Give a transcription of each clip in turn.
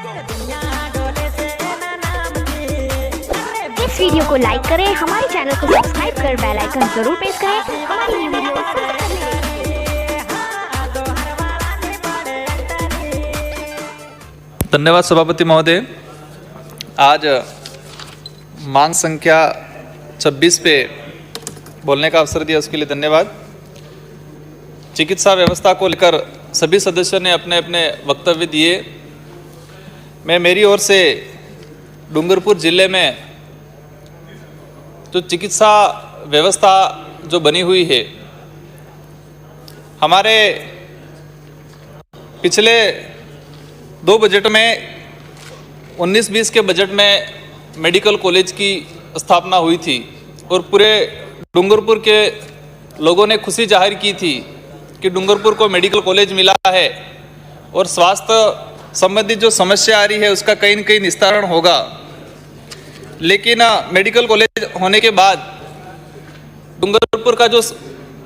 इस वीडियो को लाइक करें, हमारे चैनल को सब्सक्राइब कर बेल आइकन जरूर प्रेस करें हमारी वीडियो को सबसे पहले धन्यवाद सभापति महोदय। आज मांग संख्या 26 पे बोलने का अवसर दिया, उसके लिए धन्यवाद। चिकित्सा व्यवस्था को लेकर सभी सदस्यों ने अपने अपने वक्तव्य दिए। मैं मेरी ओर से डूंगरपुर जिले में जो चिकित्सा व्यवस्था जो बनी हुई है, हमारे पिछले 2 बजट में 19-20 के बजट में मेडिकल कॉलेज की स्थापना हुई थी और पूरे डूंगरपुर के लोगों ने खुशी जाहिर की थी कि डूंगरपुर को मेडिकल कॉलेज मिला है और स्वास्थ्य संबंधित जो समस्या आ रही है उसका कहीं न कहीं निस्तारण होगा। लेकिन मेडिकल कॉलेज होने के बाद डूंगरपुर का जो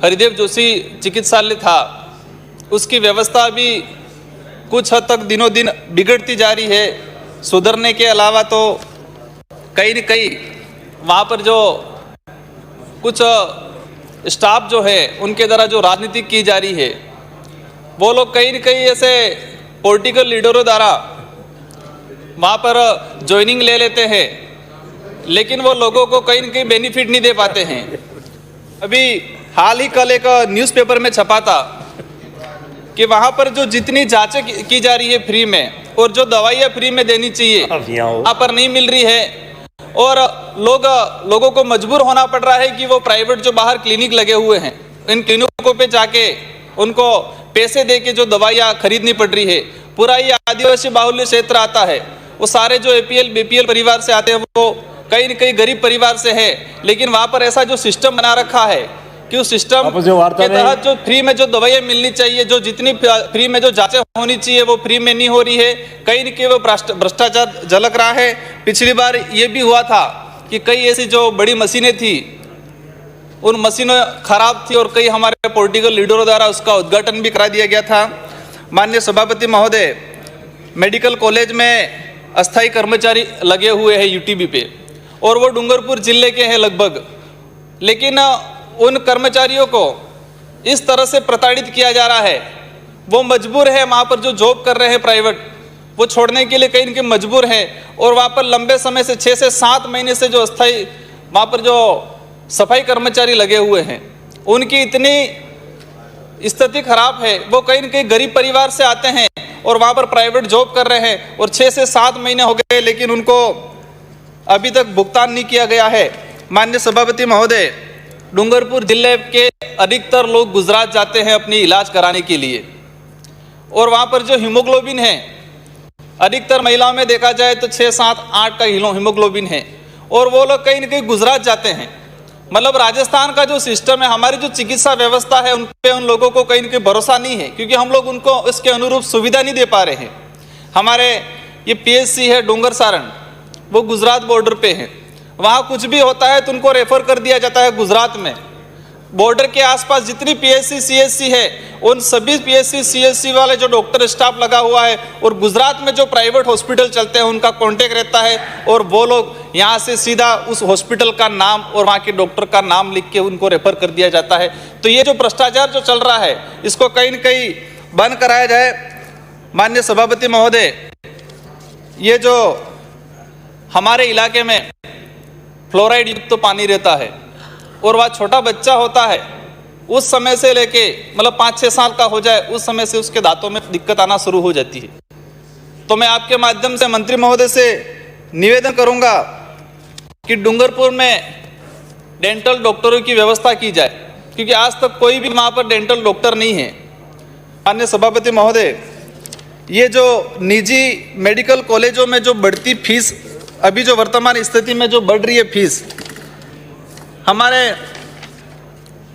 हरिदेव जोशी चिकित्सालय था उसकी व्यवस्था भी कुछ हद तक दिनों दिन बिगड़ती जा रही है। सुधरने के अलावा तो कहीं न कहीं वहाँ पर जो कुछ स्टाफ जो है उनके द्वारा जो राजनीति की जा रही है, वो लोग कहीं न कहीं ऐसे पॉलिटिकल लीडरों द्वारा वहाँ पर ज्वाइनिंग ले लेते हैं, लेकिन वो लोगों को कहीं न कहीं बेनिफिट नहीं दे पाते हैं। अभी हाल ही कल एक न्यूज़पेपर में छपा था कि वहाँ पर जो जितनी जांचें की जा रही है फ्री में और जो दवाइयाँ फ्री में देनी चाहिए वहाँ पर नहीं मिल रही है और लोगों को मजबूर होना पड़ रहा है कि वो प्राइवेट जो बाहर क्लिनिक लगे हुए हैं इन क्लिनिकों पे जाके उनको पैसे दे के जो दवाइयाँ खरीदनी पड़ रही है। पूरा ये आदिवासी बाहुल्य क्षेत्र आता है, वो सारे जो APL BPL परिवार से आते हैं वो कहीं न कहीं गरीब परिवार से है, लेकिन वहाँ पर ऐसा जो सिस्टम बना रखा है कि उस सिस्टम के तहत जो फ्री में जो दवाइयाँ मिलनी चाहिए, जो जितनी फ्री में जो जांचें होनी चाहिए वो फ्री में नहीं हो रही है। कहीं न कहीं वो भ्रष्टाचार झलक रहा है। पिछली बार ये भी हुआ था कि कई ऐसी जो बड़ी मशीनें थी उन मशीनें खराब थी और कई हमारे पॉलिटिकल लीडरों द्वारा उसका उद्घाटन भी करा दिया गया था। माननीय सभापति महोदय, मेडिकल कॉलेज में अस्थायी कर्मचारी लगे हुए हैं UTB पे और वो डूंगरपुर जिले के हैं लगभग, लेकिन उन कर्मचारियों को इस तरह से प्रताड़ित किया जा रहा है। वो मजबूर है, वहाँ पर जो जॉब कर रहे हैं प्राइवेट, वो छोड़ने के लिए कहीं न कहीं मजबूर है और वहाँ पर लंबे समय से 6 से 7 महीने से जो अस्थायी वहाँ पर जो सफाई कर्मचारी लगे हुए हैं उनकी इतनी स्थिति खराब है। वो कहीं न कहीं गरीब परिवार से आते हैं और वहाँ पर प्राइवेट जॉब कर रहे हैं और 6 से 7 महीने हो गए लेकिन उनको अभी तक भुगतान नहीं किया गया है। माननीय सभापति महोदय, डूंगरपुर जिले के अधिकतर लोग गुजरात जाते हैं अपनी इलाज कराने के लिए और वहाँ पर जो हीमोग्लोबिन है अधिकतर महिलाओं में देखा जाए तो 6, 7, 8 का हीमोग्लोबिन है और वो लोग कहीं न कहीं गुजरात जाते हैं। मतलब राजस्थान का जो सिस्टम है, हमारी जो चिकित्सा व्यवस्था है उन पे उन लोगों को कहीं न कहीं भरोसा नहीं है क्योंकि हम लोग उनको इसके अनुरूप सुविधा नहीं दे पा रहे हैं। हमारे ये PHC है डूंगर सारण, वो गुजरात बॉर्डर पे है। वहाँ कुछ भी होता है तो उनको रेफर कर दिया जाता है गुजरात में। बॉर्डर के आसपास जितनी PHC CHC है उन सभी PHC CHC वाले जो डॉक्टर स्टाफ लगा हुआ है और गुजरात में जो प्राइवेट हॉस्पिटल चलते हैं उनका कांटेक्ट रहता है और वो लोग यहाँ से सीधा उस हॉस्पिटल का नाम और वहाँ के डॉक्टर का नाम लिख के उनको रेफर कर दिया जाता है। तो ये जो भ्रष्टाचार जो चल रहा है इसको कहीं न कहीं बंद कराया जाए। माननीय सभापति महोदय, ये जो हमारे इलाके में फ्लोराइड युक्त तो पानी रहता है और वह छोटा बच्चा होता है उस समय से लेके मतलब 5-6 साल का हो जाए उस समय से उसके दांतों में दिक्कत आना शुरू हो जाती है। तो मैं आपके माध्यम से मंत्री महोदय से निवेदन करूंगा कि डूंगरपुर में डेंटल डॉक्टरों की व्यवस्था की जाए क्योंकि आज तक कोई भी वहाँ पर डेंटल डॉक्टर नहीं है। माननीय सभापति महोदय, ये जो निजी मेडिकल कॉलेजों में जो बढ़ती फीस, अभी जो वर्तमान स्थिति में जो बढ़ रही है फीस, हमारे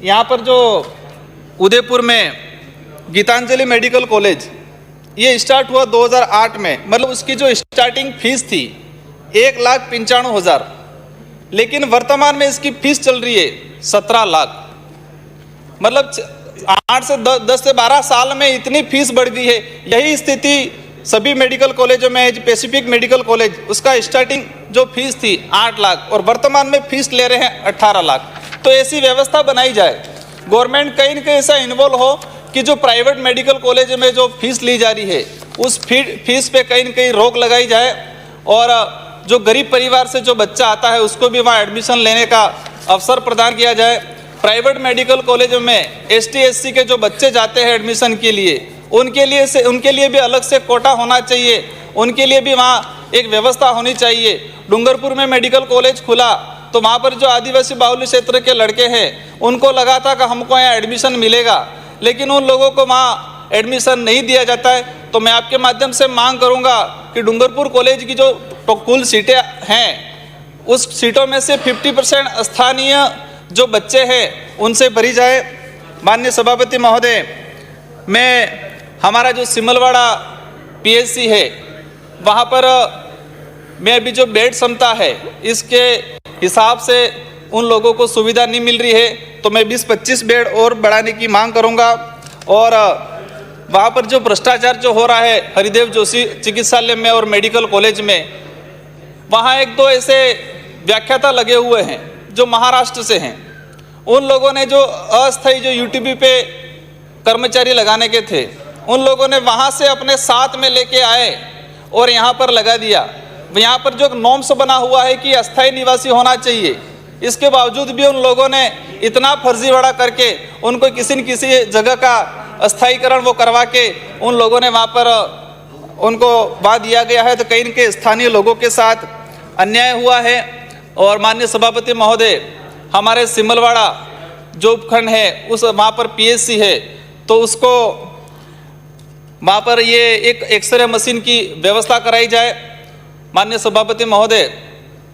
यहाँ पर जो उदयपुर में गीतांजलि मेडिकल कॉलेज ये स्टार्ट हुआ 2008 में, मतलब उसकी जो स्टार्टिंग फीस थी 1,95,000, लेकिन वर्तमान में इसकी फीस चल रही है 17 लाख। मतलब 10 से 12 साल में इतनी फीस बढ़ गई है। यही स्थिति सभी मेडिकल कॉलेजों में पैसिफिक मेडिकल कॉलेज, उसका स्टार्टिंग जो फीस थी 8 लाख और वर्तमान में फीस ले रहे हैं 18 लाख। तो ऐसी व्यवस्था बनाई जाए, गवर्नमेंट कहीं न कहीं ऐसा इन्वॉल्व हो कि जो प्राइवेट मेडिकल कॉलेज में जो फीस ली जा रही है उस फीस पे कहीं न कहीं रोक लगाई जाए, और जो गरीब परिवार से जो बच्चा आता है उसको भी वहाँ एडमिशन लेने का अवसर प्रदान किया जाए। प्राइवेट मेडिकल कॉलेजों में ST SC के जो बच्चे जाते हैं एडमिशन के लिए, उनके लिए भी अलग से कोटा होना चाहिए, उनके लिए भी वहाँ एक व्यवस्था होनी चाहिए। डूंगरपुर में मेडिकल कॉलेज खुला तो वहाँ पर जो आदिवासी बाहुल्य क्षेत्र के लड़के हैं उनको लगा था कि हमको यहाँ एडमिशन मिलेगा, लेकिन उन लोगों को वहाँ एडमिशन नहीं दिया जाता है। तो मैं आपके माध्यम से मांग करूँगा कि डूंगरपुर कॉलेज की जो कुल सीटें हैं उस सीटों में से 50% स्थानीय जो बच्चे हैं उनसे भरी जाए। माननीय सभापति महोदय, मैं हमारा जो सिमलवाड़ा PSC है वहाँ पर मैं अभी जो बेड क्षमता है इसके हिसाब से उन लोगों को सुविधा नहीं मिल रही है, तो मैं 20-25 बेड और बढ़ाने की मांग करूँगा। और वहाँ पर जो भ्रष्टाचार जो हो रहा है हरिदेव जोशी चिकित्सालय में और मेडिकल कॉलेज में, वहाँ 1-2 ऐसे व्याख्याता लगे हुए हैं जो महाराष्ट्र से हैं। उन लोगों ने जो अस्थायी जो UTP पे कर्मचारी लगाने के थे, उन लोगों ने वहाँ से अपने साथ में लेके आए और यहाँ पर लगा दिया। यहाँ पर जो नॉर्म्स बना हुआ है कि अस्थायी निवासी होना चाहिए, इसके बावजूद भी उन लोगों ने इतना फर्जीवाड़ा करके उनको किसी न किसी जगह का अस्थायीकरण वो करवा के उन लोगों ने वहाँ पर उनको वहाँ दिया गया है। तो कहीं न कहीं स्थानीय लोगों के साथ अन्याय हुआ है। और माननीय सभापति महोदय, हमारे सिमलवाड़ा जो उपखंड है उस वहाँ पर PSC है, तो उसको वहाँ पर ये एक एक्सरे मशीन की व्यवस्था कराई जाए। माननीय सभापति महोदय,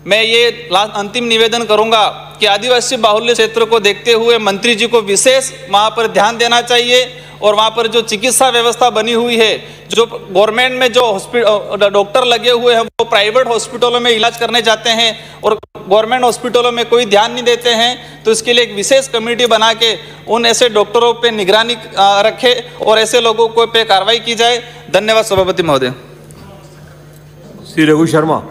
मैं ये अंतिम निवेदन करूँगा कि आदिवासी बाहुल्य क्षेत्र को देखते हुए मंत्री जी को विशेष वहाँ पर ध्यान देना चाहिए, और वहाँ पर जो चिकित्सा व्यवस्था बनी हुई है, जो गवर्नमेंट में जो डॉक्टर लगे हुए हैं वो प्राइवेट हॉस्पिटलों में इलाज करने जाते हैं और गवर्नमेंट हॉस्पिटलों में कोई ध्यान नहीं देते हैं, तो इसके लिए एक विशेष कमेटी बना के उन ऐसे डॉक्टरों पे निगरानी रखे और ऐसे लोगों को पे कार्रवाई की जाए। धन्यवाद सभापति महोदय। श्री रघु शर्मा।